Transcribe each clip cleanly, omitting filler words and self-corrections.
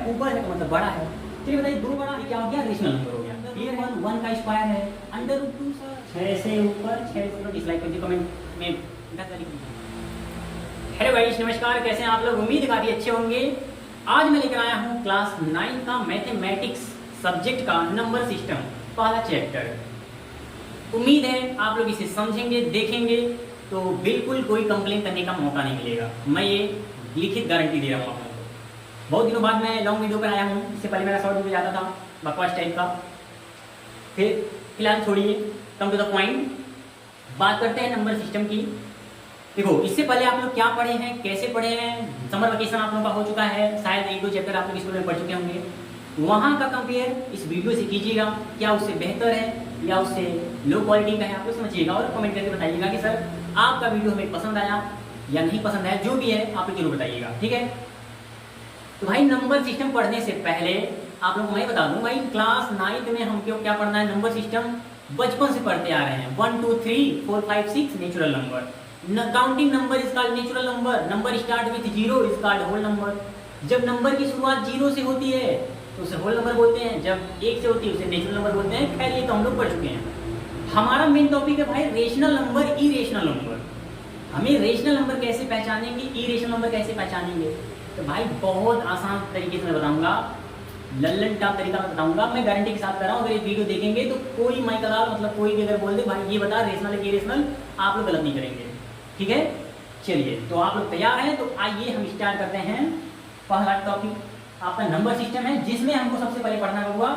ऊपर है तो मतलब बड़ा है। चलिए बताइए, 2 बड़ा क्या हो गया, रेशनल नंबर हो गया। क्लियर है, 1 का स्क्वायर है √2 सर, 6 से ऊपर 6 से डिसलाइक कर कमेंट में 10 तारीख। हेलो गाइस, नमस्कार, कैसे हैं आप लोग? उम्मीद काफ़ी अच्छे होंगे। आज मैं लेकर आया हूँ क्लास 9 का मैथमेटिक्स सब्जेक्ट का नंबर सिस्टम पहला चैप्टर। उम्मीद है आप लोग इसे समझेंगे, देखेंगे तो बिल्कुल कोई कंप्लेन करने का मौका नहीं मिलेगा। मैं ये लिखित गारंटी दे रहा हूँ आप लोगों को। बहुत दिनों बाद मैं लॉन्ग वीडियो पर आया हूँ। इससे पहले मेरा शॉर्ट वीडियो जाता था बकवास टाइप का। फिर फिलहाल छोड़िए, कम टू द पॉइंट बात करते हैं नंबर सिस्टम की। देखो, इससे पहले आप लोग क्या पढ़े हैं, कैसे पढ़े हैं। समर वेकेशन आप लोगों का हो चुका है, शायद 1-2 चैप्टर आप लोग स्कूल में पढ़ चुके होंगे। वहाँ का कंपेयर इस वीडियो से कीजिएगा, क्या उससे बेहतर है या उससे लो क्वालिटी का है, आप लोग समझिएगा और कमेंट करके बताइएगा कि सर आपका वीडियो हमें पसंद आया या नहीं पसंद आया। जो भी है आप लोग जरूर बताइएगा, ठीक है। तो भाई नंबर सिस्टम पढ़ने से पहले आप लोगों को मैं बता दूं, भाई क्लास 9 में हम क्यों क्या पढ़ना है, नंबर सिस्टम बचपन से पढ़ते आ रहे हैं। 1 2 3 4 5 6 natural number. Counting number is called natural number. Number start with 0 is called whole number. जब नंबर की शुरुआत 0 से होती है तो उसे होल नंबर बोलते हैं, जब 1 से होती है उसे नेचुरल नंबर बोलते हैं। खैर ये तो हम लोग पढ़ चुके हैं। हमारा मेन टॉपिक है भाई रेशनल नंबर, इरेशनल नंबर। हमें रेशनल नंबर कैसे पहचानेंगे, इरेशनल नंबर कैसे पहचानेंगे, तो भाई बहुत आसान तरीके से मैं बताऊंगा, लल्लन टाप तरीका मैं बताऊंगा। मैं गारंटी के साथ कर रहा हूँ, अगर ये वीडियो देखेंगे तो कोई माइकदार मतलब कोई भी अगर बोल दे भाई ये बता रेशनल है इरेशनल, आप लोग गलत नहीं करेंगे, ठीक है। चलिए, तो आप लोग तैयार हैं तो आइए हम स्टार्ट करते हैं। पहला टॉपिक आपका नंबर सिस्टम है, जिसमें हमको सबसे पहले पढ़ना होगा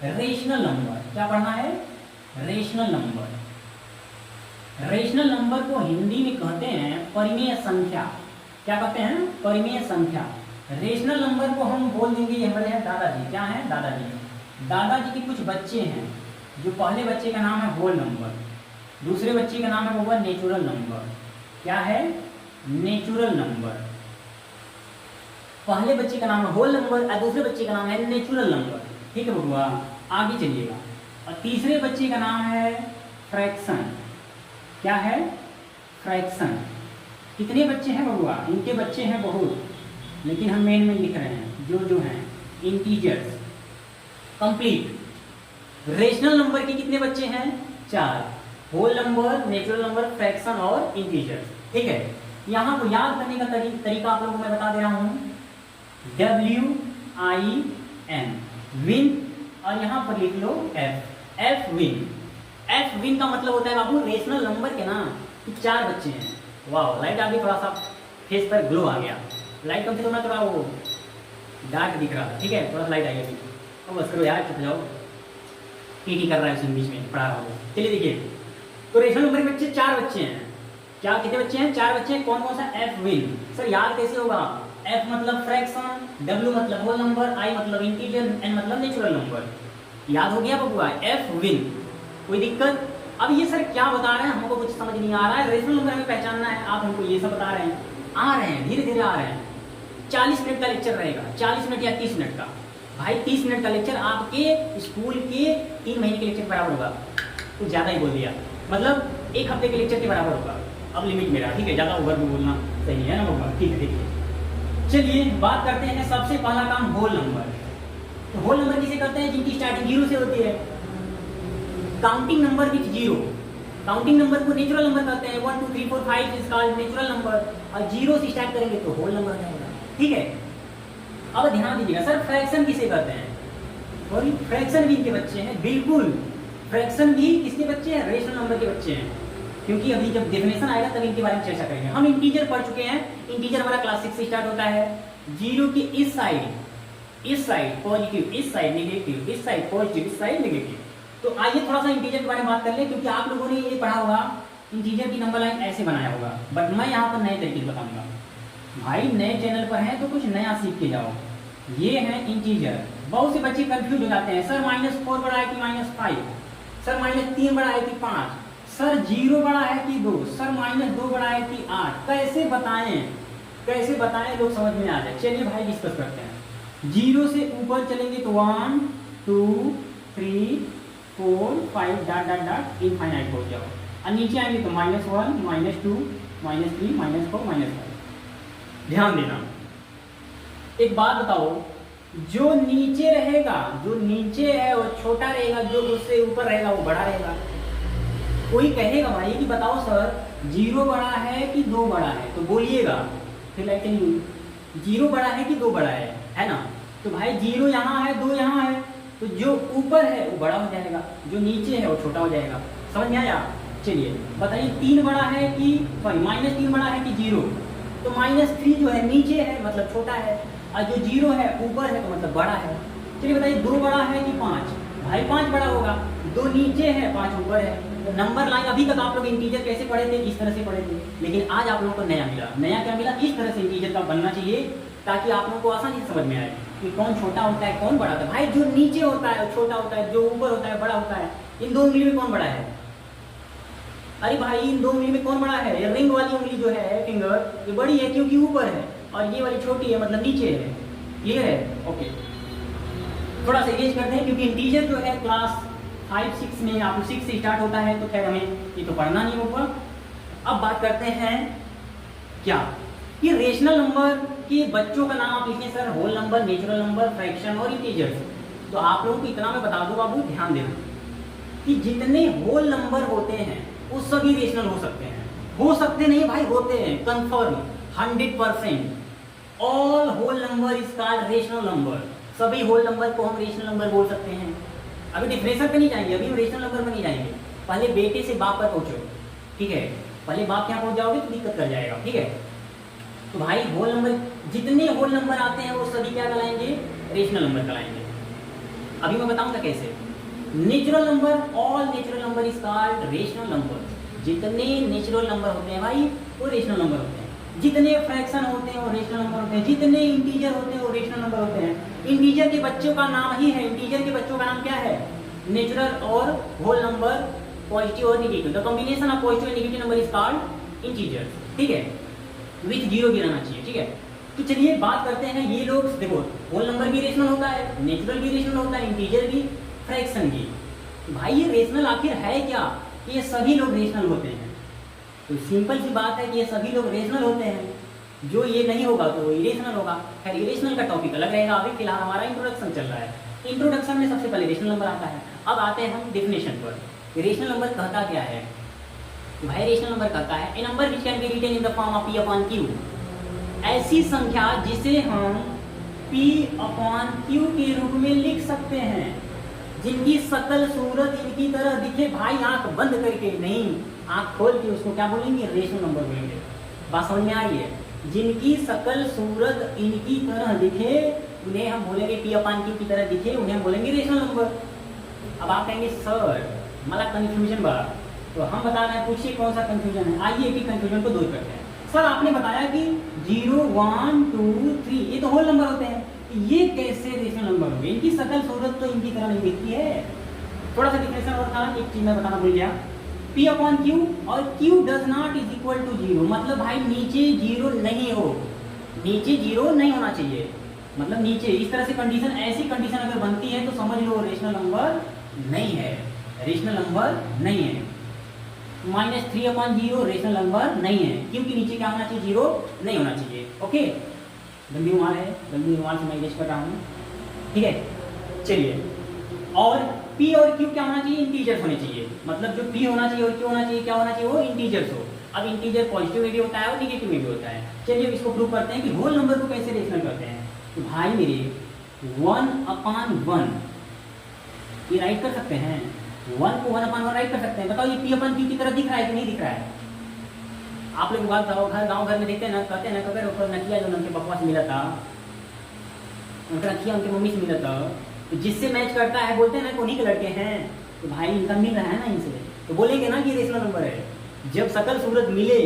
रेशनल नंबर। क्या पढ़ना है? Rational number. रेशनल नंबर को हिंदी में कहते हैं परिमेय संख्या। क्या कहते हैं? परिमेय संख्या। रेशनल नंबर को हम बोल देंगे, ये हमारे हैं दादाजी। क्या है? दादाजी। दादाजी के कुछ बच्चे हैं, जो पहले बच्चे का नाम है होल नंबर, दूसरे बच्चे का नाम है वो नेचुरल नंबर। क्या है? Natural number. पहले बच्चे का नाम है होल नंबर और दूसरे बच्चे का नाम है नेचुरल नंबर, ठीक है बबुआ। आगे चलिएगा। और तीसरे बच्चे का नाम है फ्रैक्शन। क्या है? फ्रैक्शन। कितने बच्चे हैं बबुआ? इनके बच्चे हैं बहुत, लेकिन हम मेन में लिख रहे हैं जो हैं इंटीजर्स। कंप्लीट। रेशनल नंबर के कितने बच्चे हैं? 4। Whole number, natural number, fraction और इंटीजर्स, ठीक है। यहाँ को याद करने का तरीका आप लोगों को मैं बता दे रहा हूँ। WIN विन, और यहाँ पर लिख लो F विन। F विन का मतलब होता है बाबू रेशनल नंबर के ना 4 बच्चे हैं। वाह, लाइट आ गई, थोड़ा सा फेस पर ग्लो आ गया। लाइट कम से कम थोड़ा वो डार्क दिख रहा था, ठीक है, थोड़ा लाइट आई अभी। अब बस करो यार, चुप जाओ, टीटी कर रहा है उसमें बीच में पढ़ा रहा हूँ। चलिए देखिए, तो रेशनल नंबर के बच्चे 4 बच्चे हैं। क्या कितने बच्चे हैं? 4 बच्चे हैं। कौन कौन सा? F win. सर याद कैसे होगा? F मतलब फ्रैक्शन, W मतलब होल नंबर, I मतलब इंटीजर, N मतलब नेचुरल नंबर। याद हो गया बबुआ? F win. कोई दिक्कत? अब ये सर क्या बता रहे हैं, हमको कुछ समझ नहीं आ रहा है। रेशनल नंबर हमें पहचानना है, आप हमको ये सब बता रहे हैं। आ रहे हैं, धीरे धीरे आ रहे हैं। 40 मिनट का लेक्चर रहेगा, 40 मिनट या 30 मिनट का। भाई 30 मिनट का लेक्चर आपके स्कूल के 3 महीने के लेक्चर के बराबर होगा। कुछ ज़्यादा ही बोल दिया, मतलब 1 हफ्ते के लेक्चर के बराबर होगा। अब लिमिट मेरा, ठीक है, ज़्यादा ओवर भी बोलना सही है ना बबुआ, ठीक है, ठीक है। चलिए बात करते हैं सबसे पहला काम, होल नंबर। तो होल नंबर किसे कहते हैं? जिनकी स्टार्टिंग 0 से होती है। Counting number with 0। Counting number को नेचुरल नंबर कहते हैं। 1 2 3 4 5 इज कॉल्ड नेचुरल नंबर। और 0 से स्टार्ट करेंगे तो होल नंबर रहेगा, ठीक है। अब ध्यान दीजिएगा, सर फ्रैक्शन किसे कहते हैं? सॉरी, फ्रैक्शन भी इनके बच्चे हैं, बिल्कुल। फ्रैक्शन भी किसके बच्चे हैं? रेशनल नंबर के बच्चे हैं। क्योंकि अभी जब डेफिनेशन आएगा तब इनके बारे में चर्चा करेंगे। हम इंटीजर पढ़ चुके हैं। इंटीजर हमारा क्लास 6 से स्टार्ट होता है। 0 की इस साइड पॉजिटिव, इस साइड नेगेटिव, इस साइड पॉजिटिव, इस साइड नेगेटिव। तो आइए थोड़ा सा इंटीजर के बारे में बात कर ले, क्योंकि आप लोगों ने ये पढ़ा होगा, इंटीजर की नंबर लाइन ऐसे बनाया होगा, बट मैं यहाँ पर नए तरीके से बताऊंगा। भाई नए चैनल पर हैं तो कुछ नया सीख के जाओ। ये है इंटीजर। बहुत से बच्चे कंफ्यूज हो जाते हैं, सर -4 बड़ा है कि -5, सर -3 बड़ा है कि 5, सर 0 बड़ा है कि 2, सर -2 बड़ा है कि 8। कैसे बताएं लोग समझ में आ जाए। चलिए भाई डिस्कस करते हैं। 0 से ऊपर चलेंगे तो 1 2 3 4 5 डॉट डॉट डॉट इनफाइनाइट हो जाओ, और नीचे आएंगे तो -1 -2 -3 -4 -5। ध्यान देना, एक बात बताओ, जो नीचे रहेगा, जो नीचे है वो छोटा रहेगा, जो उससे ऊपर रहेगा वो बड़ा रहेगा। कोई कहेगा भाई कि बताओ सर 0 बड़ा है कि 2 बड़ा है, तो बोलिएगा फिर लाइक 0 बड़ा है कि 2 बड़ा है ना। तो भाई 0 यहाँ है, 2 यहाँ है, तो जो ऊपर है वो बड़ा हो जाएगा, जो नीचे है वो छोटा हो जाएगा। समझ में आया? चलिए बताइए 3 बड़ा है कि सॉरी -3 बड़ा है कि 0? तो -3 जो है नीचे है मतलब छोटा है, और जो 0 है ऊपर है तो मतलब बड़ा है। चलिए बताइए 2 बड़ा है कि 5? भाई 5 बड़ा होगा, 2 नीचे है 5 ऊपर है। तो नंबर लाइन अभी तक आप लोग इंटीजर कैसे पढ़े थे? इस तरह से पढ़े थे, लेकिन आज आप लोगों को नया मिला। नया क्या मिला? इस तरह से इंटीजर का बनना चाहिए ताकि आप लोगों को आसानी से समझ में आए कि कौन छोटा होता है कौन बड़ा होता है। भाई जो नीचे होता है छोटा होता है, जो ऊपर होता है बड़ा होता है। इन 2 उंगली में कौन बड़ा है? अरे भाई इन 2 उंगली में कौन बड़ा है? ये रिंग वाली उंगली जो है फिंगर, ये बड़ी है क्योंकि ऊपर है, और ये वाली छोटी है मतलब नीचे है। क्लियर है? ओके, थोड़ा सा इरेज करते हैं क्योंकि इंटीजर जो है क्लास 5-6 में, आप 6 से स्टार्ट होता है, तो खैर हमें ये तो पढ़ना नहीं होगा। अब बात करते हैं क्या कि रेशनल नंबर के बच्चों का नाम आप लिखें sir, whole number, natural number, fraction और इंटीजर्स। तो आप लोगों को इतना मैं बता दूं बाबू, ध्यान देना कि जितने होल नंबर होते हैं वो सभी रेशनल हो सकते हैं। हो सकते नहीं भाई, होते हैं, confirm 100%। All whole number is called rational number. सभी होल नंबर को हम रेशनल नंबर बोल सकते हैं। अभी डिफरेंशियल पे नहीं जाएंगे, अभी हम रेशनल नंबर में नहीं जाएंगे। पहले बेटे से बाप पर पहुंचो, ठीक है? पहले बाप यहाँ पहुंच जाओगे तो दिक्कत कर जाएगा, ठीक है? तो भाई होल नंबर, जितने होल नंबर आते हैं वो सभी क्या कहलाएंगे? रेशनल नंबर कहलाएंगे। अभी मैं बताऊंगा कैसे। Natural number, all natural number is called rational number. जितने नेचुरल नंबर होते हैं भाई वो रेशनल नंबर होते हैं। जितने फ्रैक्शन होते हैं वो रेशनल नंबर होते हैं। जितने इंटीजर होते हैं वो रेशनल नंबर होते हैं। इंटीजर के बच्चों का नाम ही है, इंटीजर के बच्चों का नाम क्या है? नेचुरल और होल नंबर, पॉजिटिव और negative. The combination of positive and negative number is called integer, ठीक है? विथ 0 भी रहना चाहिए, ठीक है? तो चलिए बात करते हैं। ये लोग देखो, होल नंबर भी रेशनल होता है, नेचुरल भी रेशनल होता है, इंटीजर भी, फ्रैक्शन भी। भाई ये रेशनल आखिर है क्या? ये सभी लोग रेशनल होते हैं। तो सिंपल सी बात है कि ये सभी लोग रेशनल होते हैं। जो ये नहीं होगा तो वो इरेशनल होगा। खैर इरेशनल का टॉपिक अलग रहेगा, अभी फिलहाल हमारा इंट्रोडक्शन चल रहा है। इंट्रोडक्शन में सबसे पहले रेशनल नंबर आता है। अब आते हैं हम डेफिनेशन पर। रेशनल नंबर कहता क्या है? भाई रेशनल नंबर कहता है a number which can be written in the form of P/Q। ऐसी संख्या जिसे हम P/Q के रूप में लिख सकते हैं, जिनकी शकल सूरत इनकी तरह दिखे। भाई आंख बंद करके नहीं, आंख खोल के उसको क्या बोलेंगे? रेशनल नंबर बोलेंगे। बात समझ में आ रही है? जिनकी शकल सूरत इनकी तरह दिखे उन्हें हम बोलेंगे P/Q की तरह दिखे, उन्हें हम बोलेंगे रेशनल नंबर। अब आप कहेंगे सर मला कंफ्यूजन बा, तो हम बता रहे हैं, पूछिए कौन सा कंफ्यूजन है। आइए एक कंफ्यूजन को दूर करते हैं। सर आपने बताया कि 0, 1, 2, 3 ये तो होल नंबर होते हैं, ये कैसे रेशनल नंबर होंगे? इनकी शकल सूरत तो इनकी तरह नहीं दिखती है। थोड़ा सा डिफरेंशियल और था, एक चीज मैं बताना भूल गया। P/Q और Q does not is equal to 0, मतलब भाई नीचे 0 नहीं हो, नीचे 0 नहीं होना चाहिए। मतलब नीचे इस तरह से कंडीशन, ऐसी कंडीशन अगर बनती है तो समझ लो रेशनल नंबर नहीं है, रेशनल नंबर नहीं है। -3/0 रेशनल नंबर नहीं है, क्योंकि नीचे क्या होना चाहिए? 0 नहीं होना चाहिए। ओके, गंदी रुमाल है, गंदी रुमाल से मैं इरेज कर रहा हूँ, ठीक है? चलिए, और P और Q क्या होना चाहिए? इंटीजर्स होने चाहिए। मतलब जो P होना चाहिए और Q होना चाहिए, क्या होना चाहिए? वो इंटीजर्स हो। अब इंटीजर पॉजिटिव में भी होता है और निगेटिव में भी होता है। चलिए इसको प्रूव करते हैं कि होल नंबर को कैसे रेशनल करते हैं। तो भाई मेरे 1/1 ये राइट कर सकते हैं, 1 को 1/1 राइट कर सकते हैं। बताओ ये P/Q की तरह दिख रहा है कि नहीं दिख रहा है? आप लोग बात बताओ, गाँव घर में देखते हैं ना, कहते हैं ना, कभी ऊपर नकिया जो उनके पप्पा से मिला था, उनका नकिया उनके मम्मी से मिला था, तो जिससे मैच करता है बोलते हैं ना उन्हीं के लड़के हैं, तो भाई इनका मिल रहा है ना इनसे, तो बोलेंगे ना कि ये रेशनल नंबर है। जब शकल सूरत मिले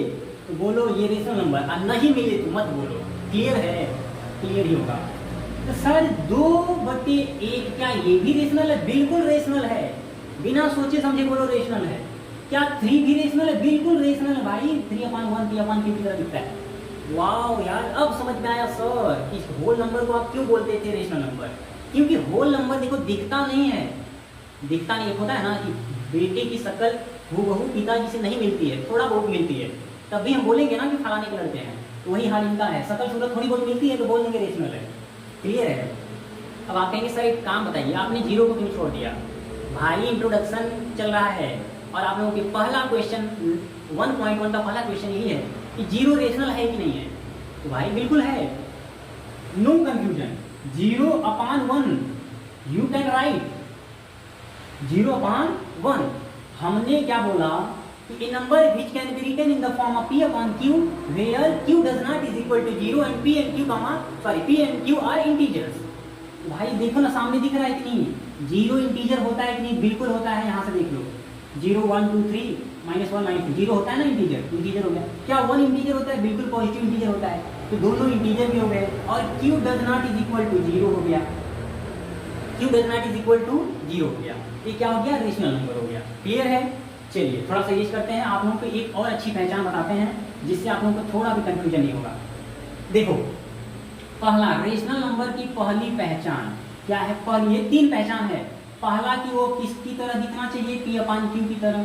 तो बोलो ये रेशनल नंबर, और नहीं मिले तो मत बोलो। क्लियर है? क्लियर ही होगा। तो सर 2/1 क्या ये भी रेशनल है? बिल्कुल रेशनल है, बिना सोचे समझे बोलो रेशनल है। क्या 3 भी रेशनल है? बिल्कुल रेशनल है भाई, 3/1 P/Q की तरह दिखता है। वाह यार, अब समझ में आया सर इस होल नंबर को आप क्यों बोलते थे रेशनल नंबर। क्योंकि होल नंबर देखो दिखता नहीं है, दिखता नहीं होता है ना कि बेटे की शकल हूबहू पिताजी से नहीं मिलती है, थोड़ा बहुत मिलती है, तब भी हम बोलेंगे ना कि फलाने के लड़के हैं। तो वही हाल इनका है, शकल सूरत थोड़ी बहुत मिलती है तो बोल देंगे रेशनल है। क्लियर है? अब आप कहेंगे सर एक काम बताइए, आपने जीरो को क्यों छोड़ दिया? भाई इंट्रोडक्शन चल रहा है और आप लोगों के पहला क्वेश्चन 1.1 का पहला क्वेश्चन यही है कि जीरो रेशनल है कि नहीं है। तो भाई बिल्कुल है, no confusion. 0/1 you can write 0/1। हमने क्या बोला कि a number which can be written in the form of p upon q where q does not is equal to 0 and p and q are integers। तो भाई देखो ना सामने दिख रहा है कि नहीं, जीरो इंटीजर होता है कि नहीं? बिल्कुल होता है, यहाँ से देख लो 0 1 2 3 -1 -2 जीरो होता है ना, इंटीजर हो गया। क्या 1 इंटीजर होता है? बिल्कुल पॉजिटिव इंटीजर होता है, तो दोनों इंटीजर भी हो गए और q does not is equal to 0 हो गया, q does not is equal to 0 हो गया। ये क्या हो गया? रेशनल नंबर हो गया। क्लियर है? चलिए थोड़ा सा यूज करते हैं, आप लोगों को एक और अच्छी पहचान बताते हैं जिससे आप लोगों को थोड़ा भी कंफ्यूजन नहीं होगा। देखो पहला रेशनल नंबर की पहली पहचान क्या है? पहली ये 3 पहचान है। पहला कि वो किसकी तरह दिखना चाहिए? p/q की तरह।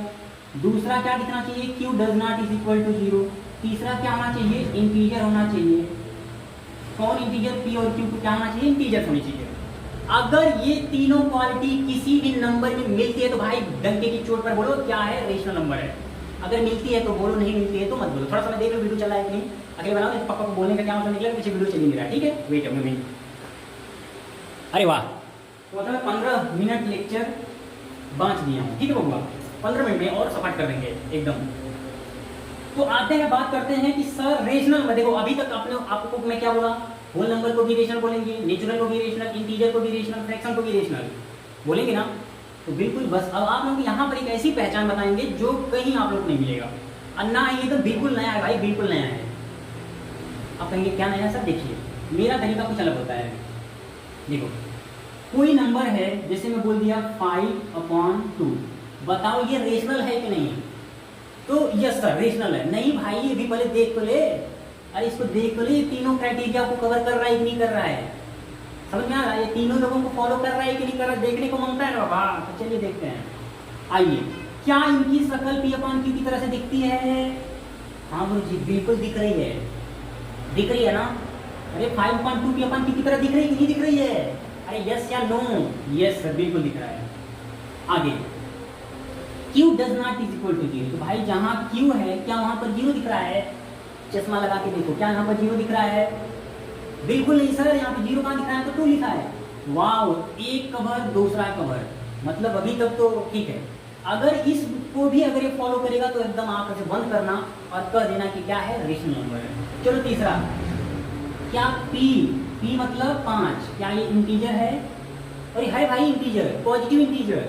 दूसरा क्या दिखना चाहिए? q does not is equal to 0। तीसरा क्या होना चाहिए? इंटीजर होना चाहिए। कौन इंटीजर? p और q को क्या होना चाहिए? इंटीजर होनी चाहिए। अगर ये तीनों क्वालिटी किसी भी नंबर में मिलती है तो भाई डंके की चोट पर बोलो क्या है? रेशनल नंबर है। अगर मिलती है तो बोलो, नहीं मिलती है तो मत बोलो। थोड़ा सा मैं देख लो वीडियो चल रहा है कि नहीं, अगले बनाओ तो पापा को बोलने का क्या मतलब निकला, पीछे वीडियो चल नहीं रहा। ठीक है, वेट अ मिनट। अरे वाह, तो मतलब 15 मिनट लेक्चर बांच दिया हूँ। ठीक है बबुआ, 15 मिनट में और सपाट कर देंगे एकदम। तो आते हैं, बात करते हैं कि सर रेशनल में देखो अभी तक आपको मैं क्या बोला? होल नंबर को भी रेशनल बोलेंगे, नेचुरल को भी रेशनल, इंटीजर को भी रेशनल, फ्रैक्शन को भी रेशनल बोलेंगे ना। तो बिल्कुल बस अब आप लोग यहाँ पर एक ऐसी पहचान बताएंगे जो कहीं आप लोग को नहीं मिलेगा, और ना ये तो बिल्कुल नया है भाई, बिल्कुल नया है। आप कहेंगे क्या नया है सर? देखिए मेरा तरीका कुछ अलग होता है। देखो कोई नंबर है, जैसे मैं बोल दिया 5/2, बताओ ये रेशनल है कि नहीं? तो यस सर रेशनल है। नहीं भाई ये भी पहले देख तो ले, अरे इसको देख लो, ये तीनों क्राइटेरिया को कवर कर रहा है कि नहीं कर रहा है? समझ में आ रहा है? ये तीनों लोगों को फॉलो कर रहा है कि नहीं कर रहा है? देखने को मांगता है ना बाबा। तो चलिए देखते हैं। आइए, क्या इनकी शक्ल p/q की तरह से दिखती है? हाँ गुरु जी बिल्कुल दिख रही है, दिख रही है ना? अरे 5/2 p/q की तरह दिख रही है कि नहीं दिख रही है? अरे यस या नो? यस सर बिल्कुल दिख रहा है। आगे q does not is equal to 0। तो भाई जहाँ q है क्या वहां पर 0 दिख रहा है? चश्मा लगा के देखो, क्या यहाँ पर 0 दिख रहा है? बिल्कुल नहीं सर, यहाँ पे 0 कहाँ दिख रहा है? तो 2 लिखा है। वाओ, एक कवर दूसरा कवर, मतलब अभी तक तो ठीक है। अगर इसको भी अगर ये फॉलो करेगा तो एकदम आंख से बंद करना और कह देना कि क्या है? रेशनल नंबर है। चलो तीसरा, क्या p मतलब 5, क्या ये इंटीजर है? अरे है भाई इंटीजर, पॉजिटिव इंटीजर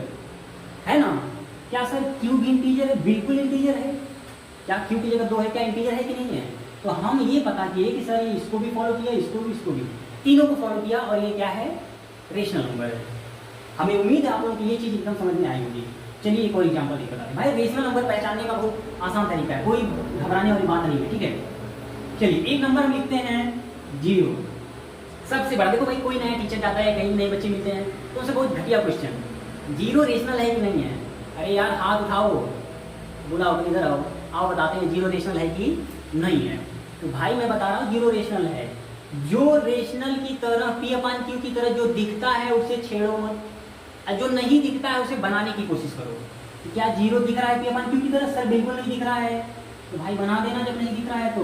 है ना? क्या सर q भी इंटीजर है? बिल्कुल इंटीजर है। क्या q की जगह 2 है? क्या इंटीजर है कि नहीं है? तो हम ये पता किए कि सर इसको भी फॉलो किया, इसको भी, तीनों को फॉलो किया और ये क्या है? रेशनल नंबर है। हमें उम्मीद है आप लोगों को ये चीज़ एकदम समझ में आई होगी। चलिए एक और एग्जाम्पल देख बताते हैं। भाई रेशनल नंबर पहचानने का बहुत आसान तरीका है, कोई घबराने वाली बात नहीं है। ठीक है, चलिए एक नंबर हम लिखते हैं 0। सबसे बड़ा देखो भाई, कोई नया टीचर जाता है, कहीं नए बच्चे मिलते हैं तो उनसे बहुत घटिया क्वेश्चन, 0 रेशनल है कि नहीं है? अरे यार हाथ उठाओ, बुलाओ, इधर आओ, आओ बताते हैं 0 रेशनल है कि नहीं है। तो भाई मैं बता रहा हूँ 0 रेशनल है। जो रेशनल की तरह p/q की तरह जो दिखता है उसे छेड़ो मत, और जो नहीं दिखता है उसे बनाने की कोशिश करो। तो क्या 0 दिख रहा है p/q की तरह? सर बिल्कुल नहीं दिख रहा है। तो भाई बना देना जब नहीं दिख रहा है तो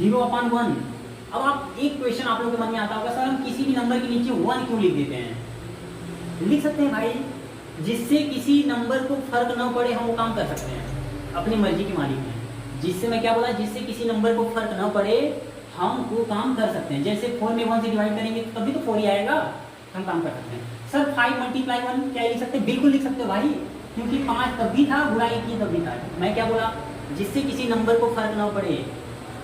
0/1। अब आप एक क्वेश्चन आप लोगों के मन में आता होगा, सर हम किसी भी नंबर के नीचे 1 क्यों लिख देते हैं? लिख सकते हैं भाई, जिससे किसी नंबर को फर्क न पड़े, हम वो काम कर सकते हैं अपनी मर्जी के मालिक हैं। जिससे मैं क्या बोला, जिससे किसी नंबर को फर्क न पड़े हम वो काम कर सकते हैं। जैसे 4 में 1 से डिवाइड करेंगे तो तभी तो 4 ही आएगा, हम काम कर सकते हैं। सर 5 × 1 क्या लिख सकते हैं? बिल्कुल लिख सकते हो भाई, क्योंकि 5 तब भी था, बुराई की तब भी था। मैं क्या बोला? जिससे किसी नंबर को फर्क न पड़े।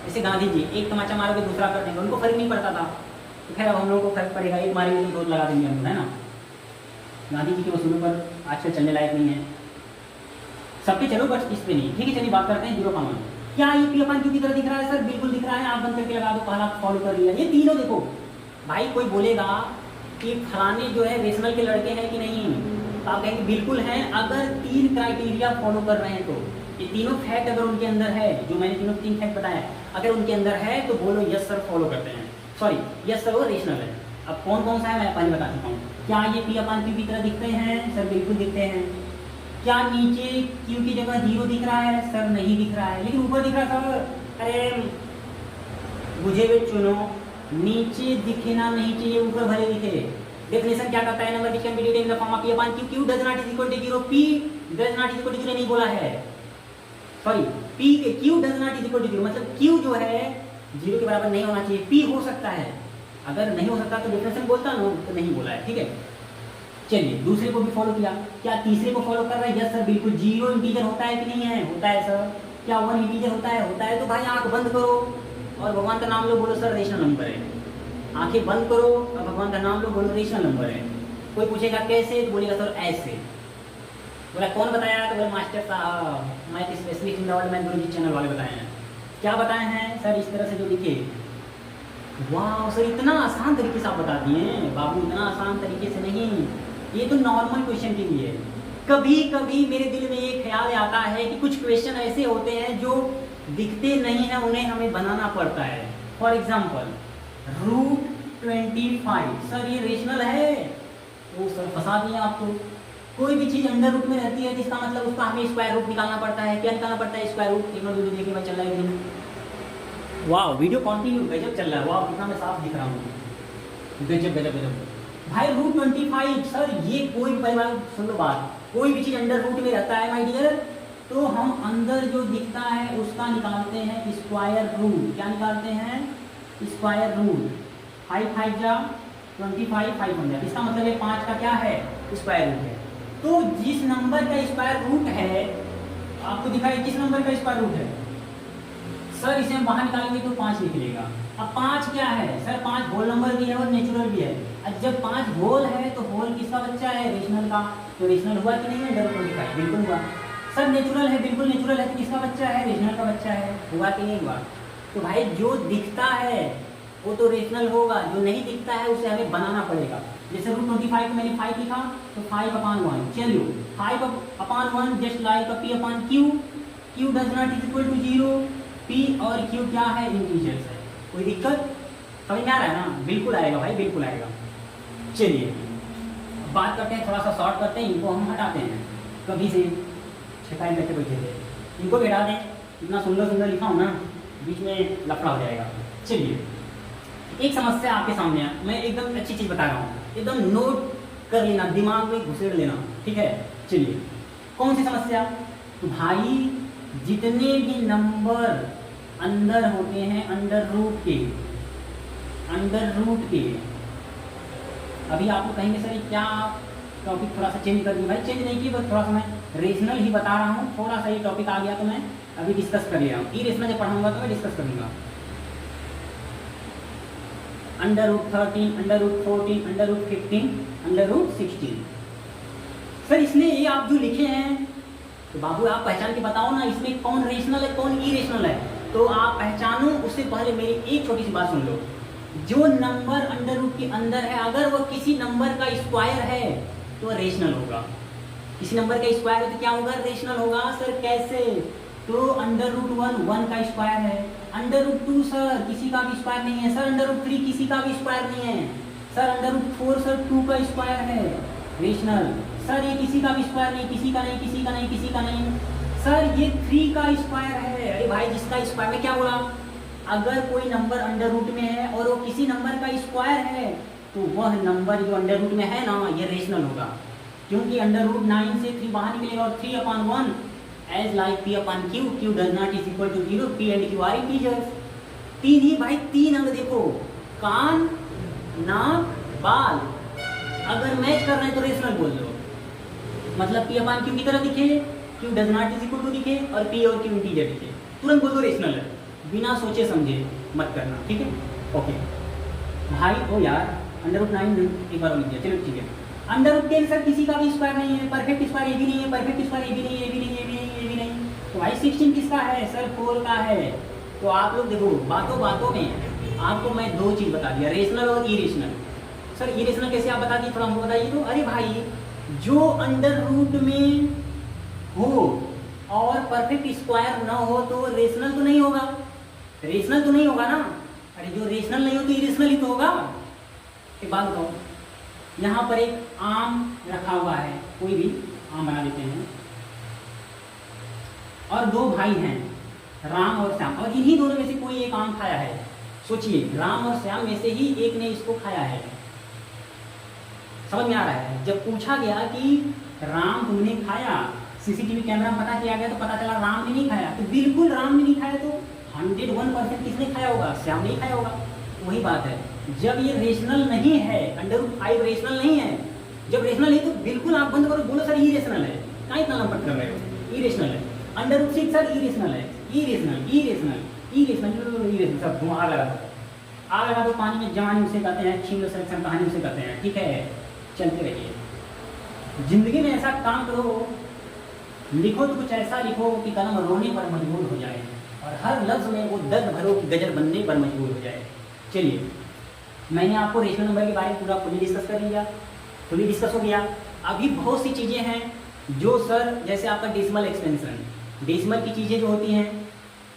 जैसे गांधी जी, एक तमाचा मारोगे दूसरा कर देंगे, उनको फर्क नहीं पड़ता था। तो खैर अब हम लोगों को फर्क पड़ेगा, एक मारेंगे तो 2 लगा देंगे हम, है ना? गांधी जी के वसूलों पर आजकल चलने लायक नहीं है सबके, चलो बस इस पे नहीं। ठीक है, चलिए बात करते हैं 0/1। क्या ये p/q की तरह दिख रहा है? सर बिल्कुल दिख रहा है, आप बंद करके लगा दो, पहला फॉलो कर लिया। ये तीनों देखो भाई, कोई बोलेगा कि फलाने जो है रेशनल के लड़के हैं कि नहीं, तो आप कहेंगे बिल्कुल हैं, अगर 3 क्राइटेरिया फॉलो कर रहे हैं तो। ये तीनों फैक्ट अगर उनके अंदर है, जो मैंने तीनों 3 फैक्ट बताया, अगर उनके अंदर है तो बोलो यस सर फॉलो करते हैं, सॉरी यस सर वो रेशनल है। अब कौन कौन सा है मैं पहले बता चुका हूँ। क्या ये पी अपान क्यू की तरह दिखते हैं? सर बिल्कुल दिखते हैं। क्या नीचे क्यू की जगह 0 दिख रहा है? सर नहीं दिख रहा है, लेकिन ऊपर दिख रहा था। अरे मुझे भी चुनो, नीचे दिखना नहीं चाहिए, ऊपर भले दिखे। डेफिनेशन क्या करता है? Number which can be written in the form of P upon Q, Q does not is equal to 0, P does not is equal to 0 नहीं बोला है, सॉरी पी के Q does not is equal to 0 मतलब Q जो है 0 के बराबर नहीं होना चाहिए। पी हो सकता है, अगर नहीं हो सकता तो डेफिनेशन बोलता ना, तो नहीं बोला है, ठीक है। चलिए दूसरे को भी फॉलो किया, क्या तीसरे को फॉलो कर रहे हैं? यस सर बिल्कुल। 0 इंटीजर होता है कि नहीं है? होता है सर। क्या 1 इंटीजर होता है? होता है। तो भाई आंख बंद करो और भगवान का नाम लो, बोलो सर रेशनल नंबर है। आंखें बंद करो और भगवान का नाम लो, बोलो रेशनल नंबर है। कोई पूछेगा कैसे, तो बोलेगा सर ऐसे। बोला कौन बताया? तो बोले मास्टर साहब, मैं specialist in the world math Guruji channel वाले बताए हैं। क्या बताए हैं? सर इस तरह से जो लिखे। वाह सर इतना आसान तरीके से आप बता दिए बाबू, इतना आसान तरीके से नहीं, ये तो नॉर्मल क्वेश्चन के लिए। कभी कभी मेरे दिल में ये ख्याल आता है कि कुछ क्वेश्चन ऐसे होते हैं जो दिखते नहीं हैं, उन्हें हमें बनाना पड़ता है। फॉर एग्जाम्पल √25, सर ये रेशनल है? वो सर फंसा दिए आपको। कोई भी चीज़ अंडर रूट में रहती है जिसका मतलब उसका हमें स्क्वायर रूट निकालना पड़ता है। क्या निकालना पड़ता है? Square root. एक मिनट वीडियो देखिए भाई, चल रहा है वाह, वीडियो कंटिन्यू गजब चल रहा है। वाह कितना मैं साफ दिख रहा हूँ, गजब गजब गजब भाई। √25 सर ये कोई परिवार सुन लो बात, कोई भी चीज़ अंडर रूट में रहता है माय डियर, तो हम अंदर जो दिखता है उसका निकालते हैं स्क्वायर रूट। क्या निकालते हैं? Square root. 5 5 जा 25, 5 बन जाए, इसका मतलब है 5 का क्या है? स्क्वायर रूट है। तो जिस नंबर का स्क्वायर रूट है, आपको दिखाई किस नंबर का स्क्वायर रूट है? सर इसे हम बाहर निकालेंगे तो 5 निकलेगा। अब 5 क्या है? सर 5 होल नंबर भी है और नेचुरल भी है। अब जब 5 होल है तो होल किसका बच्चा है? रेशनल का। तो रेशनल हुआ कि नहीं है? √25 बिल्कुल हुआ। सर नेचुरल है, बिल्कुल नेचुरल है, तो किसका बच्चा है? रेशनल का बच्चा है। हुआ कि नहीं हुआ? तो भाई जो दिखता है वो तो रेशनल होगा, जो नहीं दिखता है उसे हमें बनाना पड़ेगा। जैसे √25 को मैंने 5 लिखा तो 5/1। चलिए 5/1 just like P upon Q, Q does not is equal to 0, P और क्यू क्या है? इंटीजर्स है। कोई दिक्कत समझ में आ रहा है ना? बिल्कुल आएगा भाई, बिल्कुल आएगा। चलिए बात करते हैं, थोड़ा सा शॉर्ट करते हैं, इनको हम हटाते हैं। कभी से शिकायत करके बैठे थे, इनको भी हटा दें। इतना सुंदर सुंदर लिखा हूँ ना, बीच में लफड़ा हो जाएगा। चलिए एक समस्या आपके सामने है, मैं एकदम अच्छी चीज़ बता रहा हूँ, एकदम नोट कर लेना, दिमाग में घुसेड़ लेना, ठीक है। चलिए कौन सी समस्या? तो भाई जितने भी नंबर अंदर होते हैं अंडर रूट के, अभी आप लोग कहेंगे सर क्या टॉपिक थोड़ा सा चेंज कर दिया? भाई चेंज नहीं किया, बस थोड़ा सा मैं रेशनल ही बता रहा हूँ। थोड़ा सा ये टॉपिक आ गया तो मैं अभी डिस्कस कर ले रहा हूँ। इरेशनल जब पढ़ाऊंगा तो मैं डिस्कस करूँगा। √13, √14, √15, √16। सर इसमें ये आप जो लिखे हैं तो बाबू आप पहचान के बताओ ना, इसमें कौन रेशनल है कौन इरेशनल है? तो आप पहचानो उससे पहले मेरी एक छोटी सी बात सुन लो। जो नंबर अंडर रूट के अंदर है, अगर वो किसी नंबर का स्क्वायर है तो रेशनल होगा। किसी नंबर का स्क्वायर है तो क्या होगा? रेशनल होगा। सर कैसे? तो √1 1 का स्क्वायर है, √2 सर किसी का भी स्क्वायर नहीं है, सर √3 किसी का भी स्क्वायर नहीं है, सर √4 सर 2 का स्क्वायर है, रेशनल। सर ये किसी का भी स्क्वायर नहीं, किसी का नहीं, किसी का नहीं, किसी का नहीं, सर ये 3 का स्क्वायर है। अरे भाई जिसका स्क्वायर में क्या बोला? अगर कोई नंबर अंडर रूट में है और वो किसी नंबर का स्क्वायर है तो वह नंबर जो अंडर रूट में है ना, ये रेशनल होगा, क्योंकि √9 से 3 बाहर निकलेगा और 3/1 as like P upon Q, Q does not is equal to 0, P and Q are integers. 3 ही भाई, 3 अंग देखो, कान नाक बाल, अगर मैच कर रहे हैं तो रेशनल बोल दो, मतलब पी अपान क्यू की तरह दिखे, Q does not is equal to दिखे और पी और क्यू इंटीजर दिखे, तुरंत बोल दो रेशनल है, बिना सोचे समझे मत करना, ठीक है। ओके भाई ओ यार √9 एक बार लिख दिया, चलो ठीक है। √10 सर किसी का भी स्क्वायर नहीं है, परफेक्ट स्क्वायर ये भी नहीं है, परफेक्ट स्क्वायर ये भी नहीं, ये भी नहीं, ये भी नहीं, ये भी नहीं, तो भाई 16 किसका है? सर 4 का है। तो आप लोग देखो बातों बातों में आपको मैं 2 चीज़ बता दिया, रेशनल और इरेशनल। सर इरेशनल कैसे आप बता दिए, थोड़ा हमको बताइए तो। अरे भाई जो अंडर रूट में हो और परफेक्ट स्क्वायर ना हो तो रेशनल तो नहीं होगा, रेशनल तो नहीं होगा ना। अरे जो रेशनल नहीं हो तो इरेशनल ही तो होगा। एक बात बताओ, यहाँ पर एक आम रखा हुआ है, कोई भी आम बना देते हैं, और दो भाई हैं राम और श्याम, और इन्हीं दोनों में से कोई एक आम खाया है। सोचिए, राम और श्याम में से ही एक ने इसको खाया है। समझ में आ रहा है? जब पूछा गया कि राम तुमने खाया, सीसीटीवी कैमरा में पता किया गया तो पता चला राम ने नहीं खाया, तो बिल्कुल राम ने नहीं खाया, तो 101% किसने खाया होगा? श्याम ने खाया होगा। वही बात है, जब ये रेशनल नहीं है, √5 रेशनल नहीं है, जब रेशनल है तो बिल्कुल आप बंद करो, बोलो सर इरेशनल है, कहाँ इतना लंबा कर रहे हो, इरेशनल है। √6 सर इरेशनल है, इरेशनल सब तुम आग लगा दो पानी में, जवानी उसे कहते हैं, छीन लो सिलेक्शन कहानी उसे कहते हैं। ठीक है, चलते रहिए। जिंदगी में ऐसा काम करो, लिखो तो कुछ ऐसा लिखो कि कलम रोने पर मजबूर हो जाए और हर लफ्ज में वो दर्द भरो कि गजल बनने पर मजबूर हो जाए। चलिए, मैंने आपको रेशनल नंबर के बारे में पूरा फुली डिस्कस कर लिया, फुली डिस्कस हो गया। अभी बहुत सी चीज़ें हैं जो सर, जैसे आपका डेसिमल एक्सपेंशन, डेसिमल की चीज़ें जो होती हैं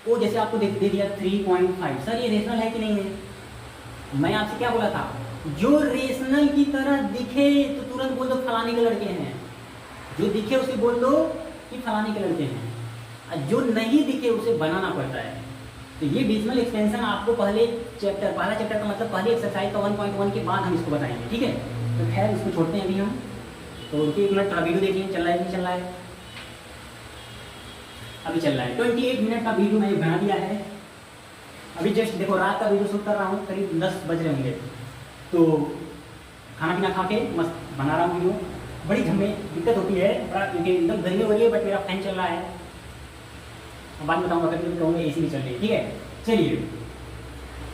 वो जैसे आपको दे दिया 3.5, सर ये रेशनल है कि नहीं है? मैं आपसे क्या बोला था, जो रेशनल की तरह दिखे तो तुरंत बोल दो फलाने के लड़के हैं, जो दिखे उसे बोल दो कि फलाने के लड़के हैं, और जो नहीं दिखे उसे बनाना पड़ता है। तो ये डेसिमल एक्सपेंशन आपको पहला चैप्टर का मतलब पहले एक्सरसाइज का 1.1 के बाद हम इसको बताएंगे। ठीक है, तो खैर इसको छोड़ते हैं अभी हम। तो उनकी एक मिनट थोड़ा वीडियो देखिए, चल रहा है कि नहीं चल रहा है? अभी चल रहा है। 28 मिनट का वीडियो मैंने बना दिया है। अभी जस्ट देखो, रात का वीडियो शूट कर रहा हूँ, करीब 10 बज रहे होंगे, तो खाना पीना खा के मस्त बना रहा हूँ वीडियो। बड़ी झम्मे दिक्कत होती है क्योंकि एकदम गर्मी हो रही है, बट मेरा फैन चल रहा है, बाद में बताऊँगा, कभी कहूँगा AC भी चल रही है। ठीक है, चलिए।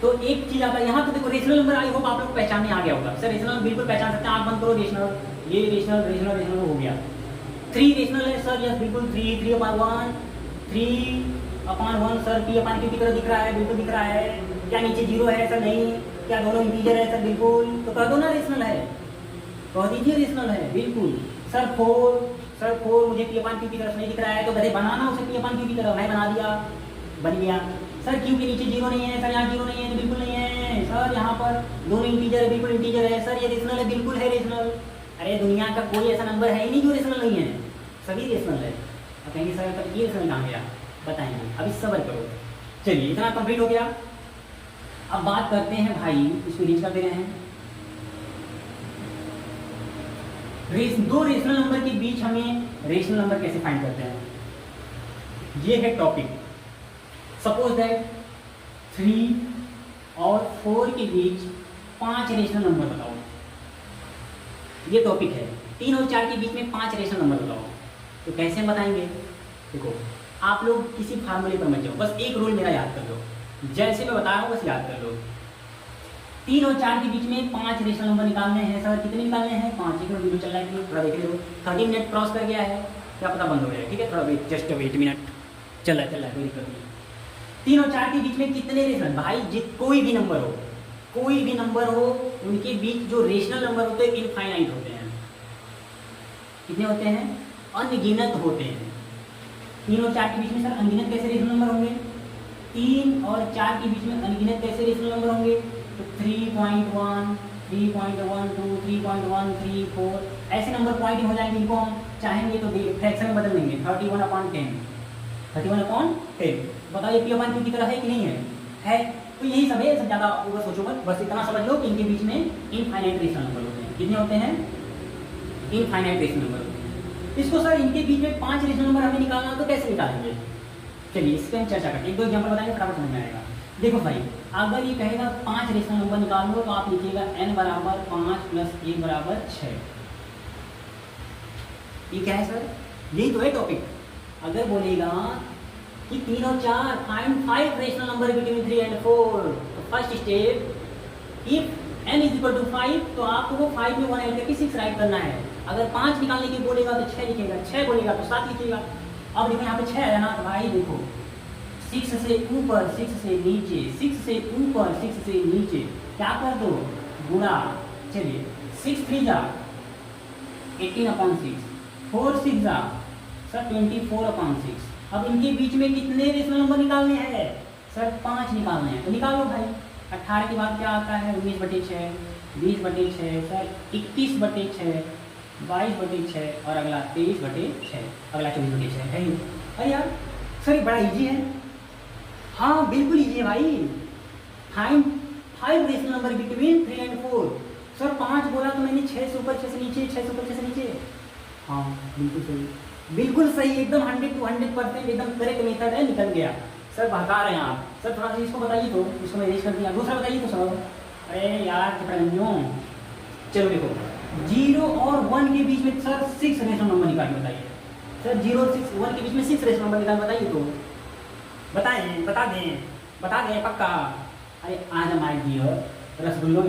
तो एक चीज़ आता है यहाँ, तो देखो रेशनल नंबर, आई होप आप लोग पहचानने आ गया होगा। सर रेशनल नंबर बिल्कुल पहचान सकते हैं, आँख बंद करो, रेशनल, ये रेशनल हो गया। 3 रेशनल है सर, यस बिल्कुल 3/1, 3/1 सर, P/Q की तरह दिख रहा है, बिल्कुल दिख रहा है। क्या नीचे 0 है सर? नहीं। क्या दोनों इंटीजर है सर? बिल्कुल। तो कह दो ना रेशनल है, कह दीजिए रेशनल है, बिल्कुल। सर 4 मुझे P/Q की तरफ नहीं दिख रहा है, तो गधे बनाना उसे P/Q की तरफ, मैं बना दिया, बन गया। सर Q के नीचे 0 नहीं है सर, यहाँ 0 नहीं है, तो बिल्कुल नहीं है सर, यहाँ पर दोनों इंटीजर है, बिल्कुल इंटीजर है सर, ये रेशनल है, बिल्कुल है रेशनल। अरे दुनिया का कोई ऐसा नंबर है ही नहीं जो रेशनल नहीं है, सभी रेशनल है। अब कहेंगे सर पर ये रेशनल कहाँ गया, बताएंगे, अभी सब्र करो। चलिए, इतना कंप्लीट हो गया। अब बात करते हैं भाई, इसको रीच कर दे रहे हैं, दो रेशनल नंबर के बीच हमें रेशनल नंबर कैसे फाइंड करते हैं, ये है टॉपिक। सपोज दैट 3 और 4 के बीच 5 रेशनल नंबर बताओ, ये टॉपिक है। 3 और 4 के बीच में 5 रेशनल नंबर बताओ, तो कैसे हम बताएंगे? देखो, आप लोग किसी फार्मूले पर मत जाओ, बस एक रूल मेरा याद कर लो, जैसे मैं बता रहा हूँ बस याद कर लो। 3 और 4 के बीच में 5 रेशनल नंबर निकालने हैं सर, कितने निकालने हैं? 5। एक मिनट वीडियो चल रहा है कि थोड़ा देख लो, 30 मिनट क्रॉस कर गया है, क्या पता बंद हो जाए। ठीक है, थोड़ा वेट, जस्ट वेट मिनट, चल रहा है, कोई दिक्कत नहीं। 3 और 4 के बीच में कितने रेशनल, भाई कोई भी नंबर हो, उनके बीच जो रेशनल नंबर होते हैं इनफाइनाइट होते हैं। कितने होते हैं? अनगिनत होते हैं। 3 और 4 के बीच में सर अनगिनत कैसे रेशनल नंबर होंगे? 3 और 4 के बीच में अनगिनत कैसे रेशनल नंबर होंगे? तो 3.1, 3.12, 3.1, 3, 4 ऐसे नंबर पॉइंट हो जाएंगे। इनको हम चाहेंगे तो फ्रैक्शन में बदल देंगे, 31/10, 31/10। बताइए P/Q की तरह है कि नहीं है? तो यही सब है, सब ज़्यादा ऊपर सोचो मत, बस इतना समझ लो कि इनके बीच में इनफाइनाइट रेशनल नंबर होते हैं। कितने होते हैं? इनफाइनाइट रेशनल नंबर होते हैं। इसको सर इनके बीच में 5 रेशनल नंबर हमें निकालना हो तो कैसे निकालेंगे? चलिए इस पर हम चर्चा करते हैं, 1-2 एग्जाम्पल बताएंगे, फटाफट समझ में आएगा। देखो भाई, अगर ये कहेगा 5 रेशनल नंबर निकालो तो आप लिखिएगा n = 5 + 1 = 6। ये क्या है सर? यही तो है टॉपिक। अगर बोलेगा कि 3 और 4 find 5 rational number between 3 and 4, तो फर्स्ट स्टेप, इफ n = 5 तो आपको वो 5 में 1 ऐड करके 6 राइट करना है। अगर 5 निकालने की बोलेगा तो 6 लिखेगा, 6 बोलेगा तो 7 लिखेगा। अब देखो यहाँ पे 6 है ना, तो भाई देखो 6 से ऊपर 6 से नीचे, 6 से ऊपर 6 से नीचे, क्या कर दो? गुणा। चलिए 6 3 जा 18/6, 4 6 जा सर 24/6। अब इनके बीच में कितने रेशनल नंबर निकालने हैं? सर 5 निकालने हैं, तो निकालो भाई। 18 के बाद क्या आता है? 19/6, 20/6 सर, 21/6, 22/6 और अगला 23/6, अगला 24/6 है ही। अरे यार सर ये बड़ा इजी है। हाँ बिल्कुल इजी है भाई। Find 5 rational number between 3 and 4। Sir 5 बोला तो मैंने 6 से ऊपर 6 से नीचे, 6 से ऊपर 6 से नीचे। हाँ बिल्कुल सही, बिल्कुल सही, एकदम 100 to 100% एकदम करेक्ट मेथड है, निकल गया। सर बता रहे हैं आप। सर थोड़ा सा इसको बताइए तो, इसको मैं रेस कर दिया, दूसरा बताइए तो सर। अरे यार कपड़ियों, चलो देखो 0 और 1 के बीच में सर 6 रेशनल नंबर निकाल के बताइए। सर 0 और 6 1 के बीच में 6 रेशनल नंबर निकाल बताइए तो। बताएं, बता दें पक्का। अरे आज माय डियर रसगुल्लों,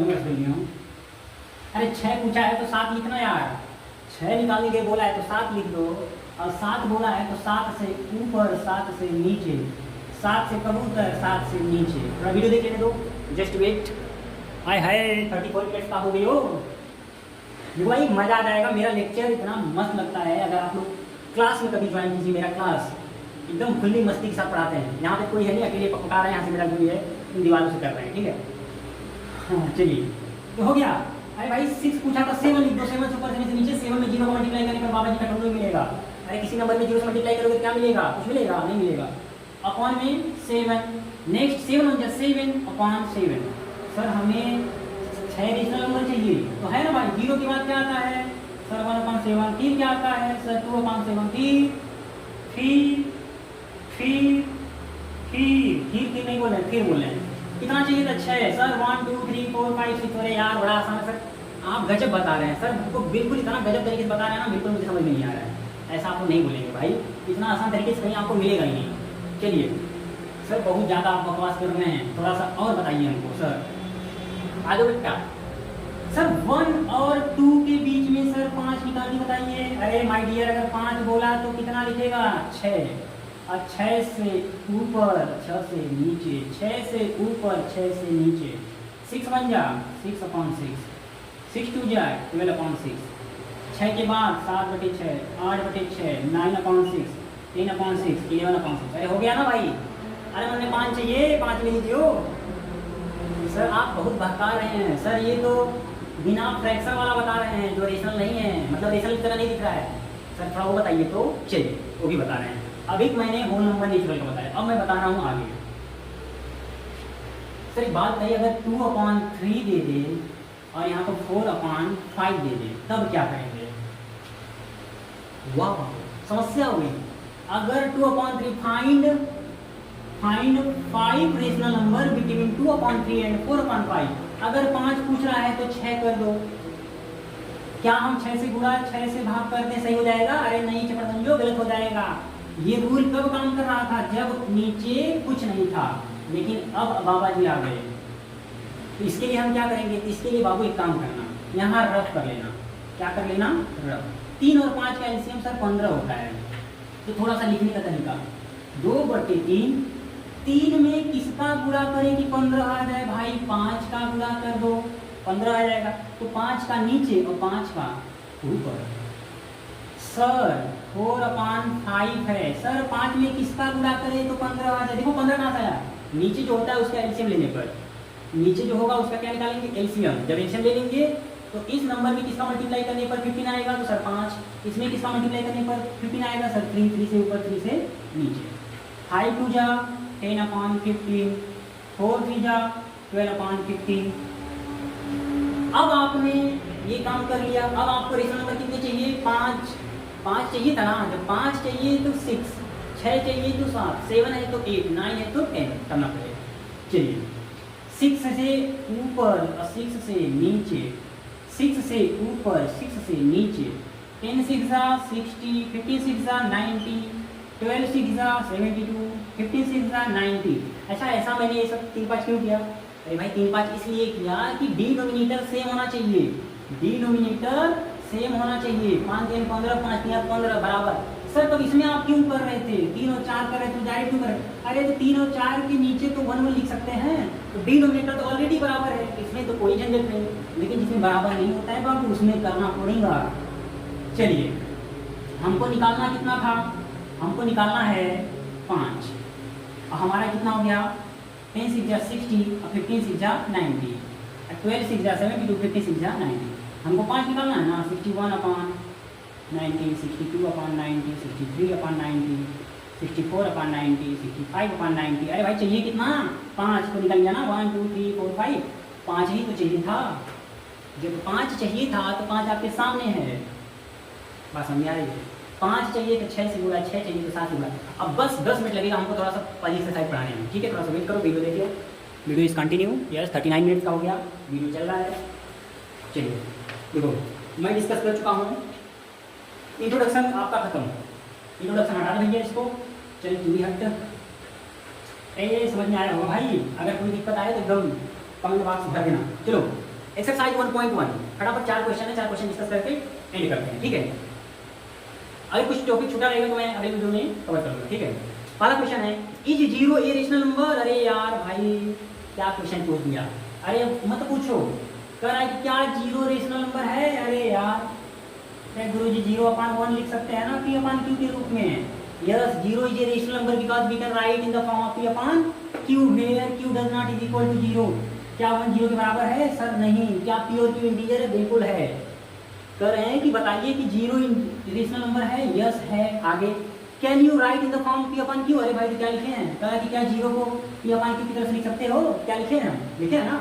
अरे 6 पूछा है तो 7 लिखना यार। 6 निकालने के बोला है तो 7 लिख दो, और 7 बोला है तो 7 से ऊपर 7 से नीचे, 7 से कबूतर 7 से नीचे। थोड़ा वीडियो देख लेने दो, जस्ट वेट। हाय हाय 34 मिनट्स का हो गई हो। देखो भाई मज़ा आ जाएगा, मेरा लेक्चर इतना मस्त लगता है। अगर आप लोग क्लास में कभी ज्वाइन कीजिए मेरा क्लास, एकदम खुली मस्ती के साथ पढ़ाते हैं। यहाँ पे कोई है नहीं, अकेले पका रहे हैं, यहाँ से मेरा जो है इन दीवारों से कर रहे हैं, ठीक है। हाँ चलिए तो हो गया। अरे भाई 6 पूछा था 7 लिख दो, 7 से ऊपर 7 से नीचे। 7 में 0 को मल्टीप्लाई करने पर बाबा जी का टोटल मिलेगा। अरे किसी नंबर में 0 से मल्टीप्लाई करोगे क्या मिलेगा? कुछ मिलेगा? नहीं मिलेगा। अपॉन में 7, नेक्स्ट 7 हो जाए 7/7। सर हमें 6 रेशनल नंबर चाहिए तो है ना भाई। 0 के बाद क्या आता है सर? 1/7। फिर क्या आता है सर? 2/7। फिर नहीं बोल रहे, फिर बोल रहे हैं। कितना चाहिए था? 6 सर। 1 2 3 4 5 6। अरे यार बड़ा आसान है सर, आप गजब बता रहे हैं सर, आपको बिल्कुल इतना गजब तरीके से बता रहे हैं ना, बिल्कुल मुझे समझ में नहीं आ रहा है। ऐसा आपको नहीं बोलेंगे भाई, इतना आसान तरीके से कहीं आपको मिलेगा ही नहीं। चलिए सर बहुत ज़्यादा आप बकवास कर रहे हैं, थोड़ा सा और बताइए हमको सर। आगे बेटा सर 1 और 2 के बीच में सर 5 निकाल के बताइए। अरे माय डियर अगर 5 बोला तो कितना लिखेगा? 6, और 6 से ऊपर 6 से नीचे, 6 से ऊपर 6 से नीचे। 6 बन जा 6/6, 6 2 जा 12/6। 6 के बाद 7/6, 8/6, 9/6, 10/6, 11/6। अरे हो गया ना भाई। अरे मैंने 5 चाहिए, 5 में लीजिए। सर आप बहुत बहका रहे हैं सर, ये तो बिना फ्रैक्शन वाला बता रहे हैं जो रेशनल नहीं है, मतलब रेशनल की तरह नहीं दिख रहा है। सर थोड़ा वो बताइए तो। चलिए वो भी बता रहे हैं। अभी मैंने होल नंबर नेचुरल का बताया, अब मैं बता रहा हूँ आगे। सर एक बात बताइए, अगर 2/3 दे दे और यहाँ पर 4/5 दे दे तब क्या करेंगे? वाह समस्या हुई। अगर 2/3 find 5 rational number between 2/3 and 4/5। अगर 5 पूछ रहा है तो 6 कर दो। क्या हम 6 से गुणा 6 से भाग कर दें सही हो जाएगा? अरे नहीं चपड़ समझो, गलत हो जाएगा। ये रूल कब काम कर रहा था? जब नीचे कुछ नहीं था, लेकिन अब बाबा जी आ गए। तो इसके लिए हम क्या करेंगे? इसके लिए बाबू एक काम करना, यहाँ रफ कर लेना। क्या कर लेना? रफ। 3 और 5 का एलसीएम सर 15 होता है। तो थोड़ा सा लिखने का तरीका, 2/3। 3 में किसका गुणा करें कि 15 आ जाए? भाई 5 का गुणा कर दो, 15 आ जाएगा। तो 5 का नीचे और 5 का ऊपर। सर 4/5 है सर, 5 में किसका गुणा करें तो 15 आ जाए? देखो 15 कहाँ से आया? नीचे जो होता है उसका एलसीएम लेने पर, नीचे जो होगा उसका क्या निकालेंगे? एलसीएम। जब एलसीएम ले लेंगे तो इस नंबर में किसका मल्टीप्लाई करने पर 15 आएगा? तो सर 5। इसमें किसका मल्टीप्लाई करने पर 15 आएगा? सर 3 से ऊपर 3 से नीचे। 5 2 जा 10/15, 4 3 जा 12/15। अब आपने ये काम कर लिया। अब आपको रेशनल नंबर कितने चाहिए? 5 चाहिए था ना। जब 5 चाहिए तो 6, 6 चाहिए तो 7, 7 है तो 8, 9 है तो 10 करना पड़ेगा। चलिए 6 से ऊपर और 6 से नीचे, 6 से ऊपर 6 से नीचे। 10 6 जा 60, 15 6 जा 90, 12 6 जा 72, 15 6 जा 90। अच्छा ऐसा मैंने ये सब 3-5 क्यों किया? अरे भाई 3-5 इसलिए किया कि डिनोमिनेटर सेम होना चाहिए। डिनोमिनेटर सेम होना चाहिए। 5 3 15, 5 3 15 बराबर। सर तब इसमें आप क्यों कर रहे थे? 3 और 4 कर रहे थे, डायरेक्ट क्यों कर रहे थे? अरे तो 3 और 4 के नीचे तो 1 1 लिख सकते हैं, तो डिनोमिनेटर तो ऑलरेडी बराबर है, इसमें तो कोई झंझट नहीं। लेकिन जिसमें बराबर नहीं होता है बाबू उसमें करना पड़ेगा। चलिए हमको निकालना कितना था? हमको निकालना है 5। और हमारा कितना हो गया? 10 6 जा 60 और 15 6 जा 90। 12 6 जा 72, 56 जा 90। हमको 5 निकालना है ना, 61/90, 62/90, 63/90, 64/90, 65/90। अरे भाई चाहिए कितना? 5 तो निकल गया ना, 1 2 3 4 5, 5 ही तो चाहिए था। जब 5 चाहिए था तो 5 आपके सामने है, बात समझ आ रही है? 5 चाहिए तो 6 से गुणा, 6 चाहिए तो 7 से गुणा। अब बस 10 मिनट लगेगा हमको थोड़ा सा पहले से साइड पढ़ाने में, ठीक है? थोड़ा सा वेट करो, वीडियो देखिए। Video is continue. Yes 39 minute का हो गया, वीडियो चल रहा है। चलिए देखो, मैं डिस्कस कर चुका हूँ। इंट्रोडक्शन आपका खत्म, इंट्रोडक्शन हटा देंगे इसको। चलिए दूरी हट, ये समझ में आया होगा भाई? अगर कोई दिक्कत आए तो एकदम कमेंट बॉक्स भर देना। चलो एक्सरसाइज 1.1 फटाफट 4 क्वेश्चन है, 4 क्वेश्चन डिस्कस करके एंड करते हैं, ठीक है? अगर कुछ टॉपिक छूटा रहेगा तो मैं अगले वीडियो में कवर करूँगा, ठीक है? पहला क्वेश्चन है, इज 0 ए रेशनल नंबर? अरे यार भाई क्या क्वेश्चन पूछ दिया, अरे मत पूछो। कह रहा है कि क्या 0 रेशनल नंबर है? अरे यार क्या गुरु जी 0/1 लिख सकते हैं ना P/Q के रूप में? Yes, 0 is a rational number because we can write in the form of P/Q where Q does not is equal to 0। क्या 1 0 के बराबर है? सर नहीं। क्या P और Q इंटीजर है? बिल्कुल है। कह रहे हैं कि बताइए कि 0 रेशनल नंबर है? यस है। आगे, can you right in the form P/Q? अरे भाई तो क्या लिखे हैं? कह रहा है कि क्या 0 को P/Q की तरफ से लिख सकते हो? क्या लिखे हैं? लिखे हैं ना?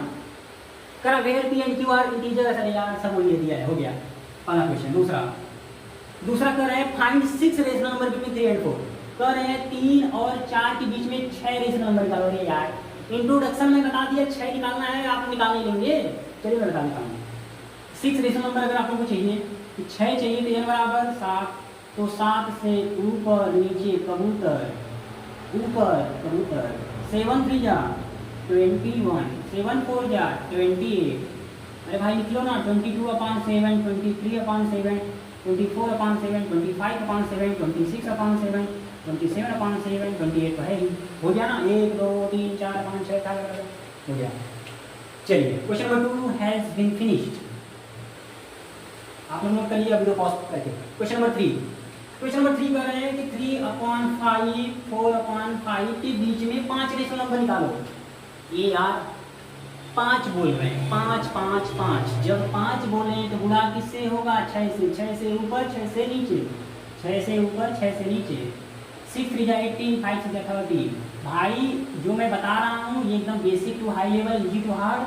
कह रहा where P and Q are integer. ऐसा नहीं यार, सब ये दिया है, हो गया पहला क्वेश्चन। दूसरा कह रहे हैं find 6 rational number between 3 and 4। कह रहे हैं 3 और 4 के बीच में 6 रेशनल नंबर निकालो। अरे यार इंट्रोडक्शन में बता दिया 6 निकालना है, आप निकाल नहीं लेंगे। चलिए मैं बता देता हूँ। 6 रेशनल नंबर अगर आप लोगों को चाहिए तो 6 चाहिए तो n बराबर 7, तो 7 से ऊपर नीचे कबूतर, ऊपर कबूतर। 7 3 जा 21, 7 4 जा 28। अरे भाई लिख लो ना, 22/7, 23/7, 24/7, 25/7, 26/7, 27/7, 28 तो है ही। हो गया ना? 1 2 3 4 5 6 7 हो गया। चलिए question number 2 has been finished. आप लोग नोट करिए वीडियो पॉज करके। क्वेश्चन नंबर 3 कह रहे हैं कि 3/5 4/5 के बीच में 5 रेशनल नंबर निकालो। ये यार 5 बोल रहे हैं, 5 5 5। जब 5 बोले तो गुणा किससे होगा? 6 से। 6 से ऊपर 6 से नीचे, 6 से ऊपर 6 से नीचे। 6 3 18, 5 6 30। भाई जो मैं बता रहा हूँ ये एकदम basic to high level, easy to hard.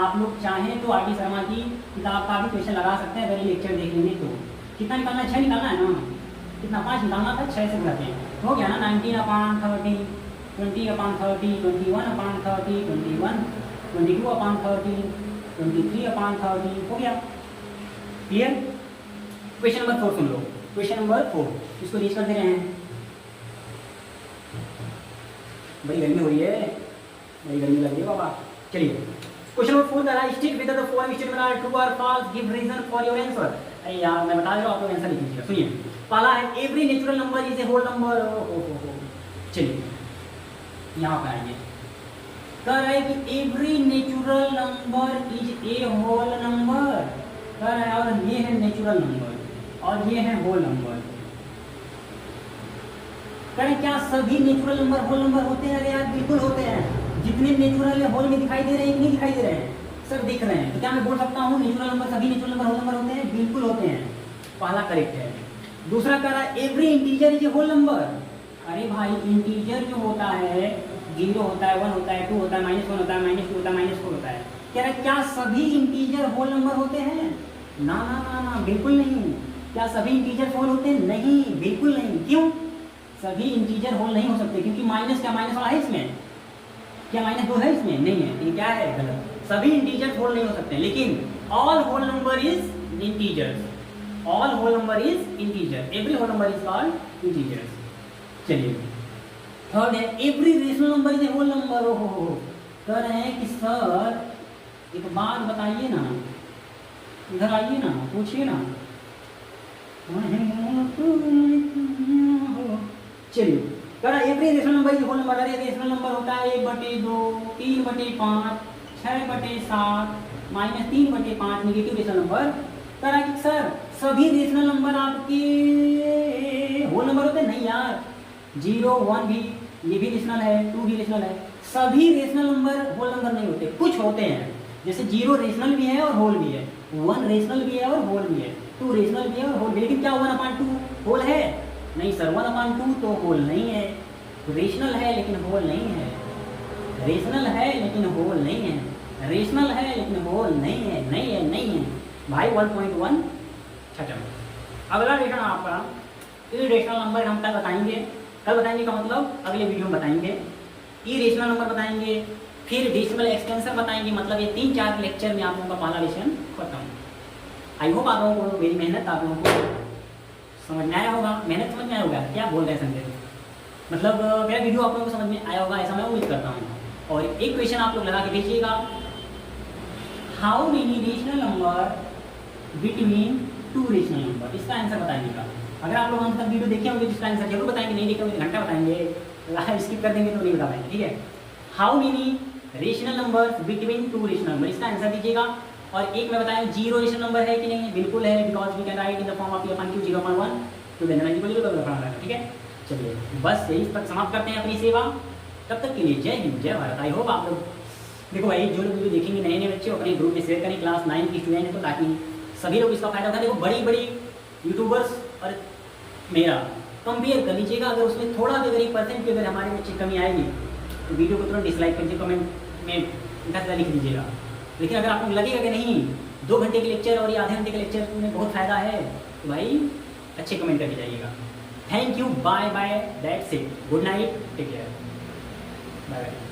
आप लोग चाहें तो आर.डी. शर्मा की किताब का भी क्वेश्चन लगा सकते हैं, अगर ये लेक्चर देख लेंगे तो। कितना निकालना है? 6 निकालना है ना? कितना? 5 निकालना था, 6 से गुणाते हैं। हो गया ना? 19/30, 20/30, 21/30, 21, 22/30, 23/30 हो गया। क्लियर? क्वेश्चन नंबर 4 सुन लो। क्वेश्चन नंबर 4 इसको रीच कर दे रहे हैं। बड़ी गर्मी हो रही है, बड़ी गर्मी लग रही है बाबा। चलिए क्वेश्चन नंबर 4 का है, stick with the following statement are true और false, give reason for your answer. अरे यार मैं बता दे रहा हूं, आप लोग आंसर लिख लीजिएगा। सुनिए, पहला है every natural number is a whole number. चलिए यहाँ पर आइए। कह रहा है कि every natural number is a whole number. कह रहा है और ये है नेचुरल नंबर और ये है होल नंबर। कह रहे क्या सभी नेचुरल नंबर होल नंबर होते हैं? अरे यार बिल्कुल होते हैं। जितने नेचुरल होल में दिखाई दे रहे हैं, नहीं दिखाई दे रहे हैं, सब दिख रहे हैं। तो क्या मैं बोल सकता हूँ नेचुरल नंबर, सभी नेचुरल नंबर होल नंबर होते हैं? बिल्कुल होते हैं, पहला करेक्ट है। दूसरा कह रहा है every integer is a whole number. अरे भाई इंटीजर जो होता है 0 होता है, 1 होता है, 2 होता है, -1 होता है, -2 होता है, -4 होता है। कह रहा है क्या सभी इंटीजर होल नंबर होते हैं? ना ना ना ना, बिल्कुल नहीं। क्या सभी इंटीजर होल होते हैं? नहीं, बिल्कुल नहीं। क्यों? सभी इंटीजर होल नहीं हो सकते क्योंकि माइनस, क्या माइनस वाला है इसमें? क्या -2 है इसमें? नहीं है। ये क्या है? गलत। सभी इंटीजर होल नहीं हो सकते, लेकिन all whole number is integers. All whole number is integer, every whole number is called integers. चलिए थर्ड है every rational number is a whole number. हो कह रहे हैं कि सर एक बात बताइए ना, इधर आइए ना, पूछिए ना। चलिए कह रहा है every rational number is whole number. अरे रेशनल नंबर होता है 1/2, 3/5, 6/7, -3/5 नेगेटिव रेशनल नंबर। कह रहा है कि सर सभी रेशनल नंबर आपके होल नंबर होते हैं? नहीं यार, 0 1 भी, ये भी रेशनल है, 2 भी रेशनल है। सभी रेशनल नंबर होल नंबर नहीं होते, कुछ होते हैं। जैसे 0 रेशनल भी है और होल भी है, 1 रेशनल भी है और होल भी है, 2 रेशनल भी है और होल भी है, लेकिन क्या 1/2 होल है? नहीं सर, 1/2 तो होल नहीं है। रेशनल है लेकिन होल नहीं है, रेशनल है लेकिन होल नहीं है, रेशनल है लेकिन होल नहीं है, नहीं है, नहीं है भाई। 1.1 खत्म। अगला रेशनल आपका इरेशनल नंबर हम कल बताएंगे, कल बताएंगे का मतलब अगले वीडियो में बताएंगे। इरेशनल नंबर बताएंगे, फिर डेसिमल एक्सटेंशन बताएंगे, मतलब ये 3-4 लेक्चर में आप लोगों का पहला लेसन खत्म। आई होप आप लोगों को मेरी मेहनत आप लोगों को समझ में आया होगा, मेहनत समझ में आया होगा, क्या बोल रहे हैं संजय, मतलब मेरा वीडियो आप लोगों को समझ में आया होगा ऐसा मैं उम्मीद करता हूँ। और एक क्वेश्चन आप लोग लगा के भेजिएगा, how many rational number between 2 rational number, इसका आंसर बताएंगे का। अगर आप लोग हम तक वीडियो देखे होंगे तो इसका आंसर जरूर बताएंगे, नहीं देखे होंगे घंटा बताएंगे, स्किप कर देंगे तो नहीं बता पाएंगे, ठीक है। How many rational number between 2 rational number, इसका आंसर दीजिएगा। और एक मैं बताया 0 रेशनल नंबर है कि नहीं है, बिल्कुल है, because we can write in the form of Q 0.1 तो देना नहीं, ठीक है। चलिए बस यही तक समाप्त करते हैं अपनी सेवा, तब तक के लिए जय हिंद जय भारत। आई होप आप लोग देखो भाई, जो लोग वीडियो देखेंगे नए नए बच्चे अपने ग्रुप में शेयर करें, क्लास 9 की स्टूडेंट है तो ताकि सभी लोग इसका फायदा उठाएं। देखो बड़ी बड़ी यूट्यूबर्स और मेरा कंपेयर कर लीजिएगा, अगर उसमें थोड़ा भी अगर 1% की अगर हमारे बच्चे कमी आएगी तो वीडियो को तुरंत डिसलाइक करके कमेंट में 10 लिख दीजिएगा। लेकिन अगर आपको लगेगा कि नहीं 2 घंटे के लेक्चर और ये आधे घंटे के लेक्चर में बहुत फ़ायदा है तो भाई अच्छे कमेंट करके जाइएगा। Thank you, bye bye, that's it, good night, take care, bye bye.